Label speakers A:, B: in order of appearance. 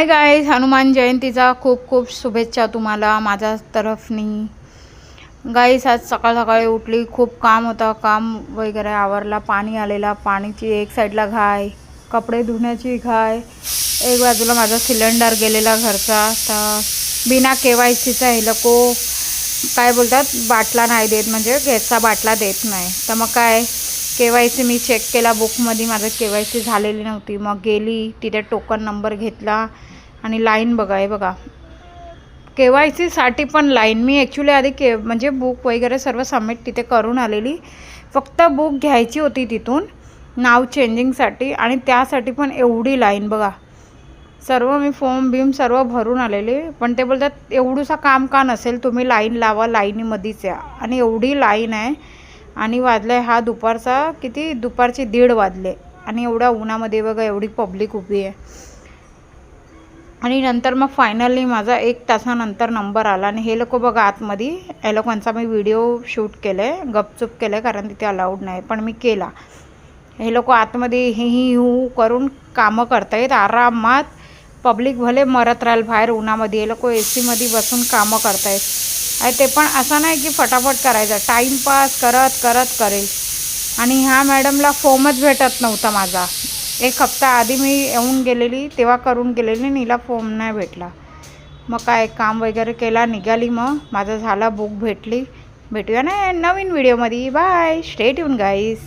A: Hi guys, Hanuman जयंतीचा खूप खूप शुभेच्छा तुम्हाला माझ्या तरफनी. गाईज आज सकाळ सकाळी उठली, खूप काम होता, काम वगैरे आवरला. पाणी आलेला, पाणीची एक साईडला घाय, कपडे धुण्याची घाय, एक बाजूला माझा सिलेंडर गेलेला घरचा. तर बिना KYCचा हे लोक काय बोलतात, बाटला नाही देत, म्हणजे गॅसचा बाटला देत नाही. तर मग काय KYC मी चेक केला बुकमध्ये, माझं KYC झालेली नव्हती. मग गेली तिथे, टोकन नंबर घेतला आणि लाईन बघा, हे बघा KYCसाठी पण लाईन. मी ॲक्च्युली आधी म्हणजे बुक वगैरे सर्व सबमिट तिथे करून आलेली, फक्त बुक घ्यायची होती तिथून नाव चेंजिंगसाठी, आणि त्यासाठी पण एवढी लाईन बघा. सर्व मी फॉर्म बिम सर्व भरून आलेले, पण ते बोलतात एवढंसं काम का नसेल, तुम्ही लाईन लावा, लाईनीमध्येच या. आणि एवढी लाईन आहे. आणि वाजले हा दुपारचा किती, दुपारचे 1:30 वाजले, आणि एवढ्या उन्हामध्ये बघा एवढी पब्लिक उभी आहे. आणि नंतर मग फायनली माझा 1 तासानंतर नंबर आला. आणि हे लोक बघा आतमध्ये, या लोकांचा मी व्हिडिओ शूट केलं आहे, गपचूप केलं आहे, कारण तिथे अलाउड नाही, पण मी केला. हे लोक आतमध्ये ही करून कामं करतायत आरामात. पब्लिक भले मरत राहील बाहेर उन्हामध्ये, हे लोक AC मध्ये बसून कामं करतायत. आणि ते पण असं नाही की फटाफट करायचं, टाईमपास करत करत करेल. आणि ह्या मॅडमला फॉर्मच भेटत नव्हता माझा. 1 हप्ता आधी मी येऊन गेलेली, तेव्हा करून गेलेली, नीला फॉर्म नाही भेटला. मग काय काम वगैरे केला, निघाली. मग माझं झाला, बुक भेटली. भेटूया ना नवीन व्हिडिओमध्ये. बाय, स्टे ट्यून गाईस.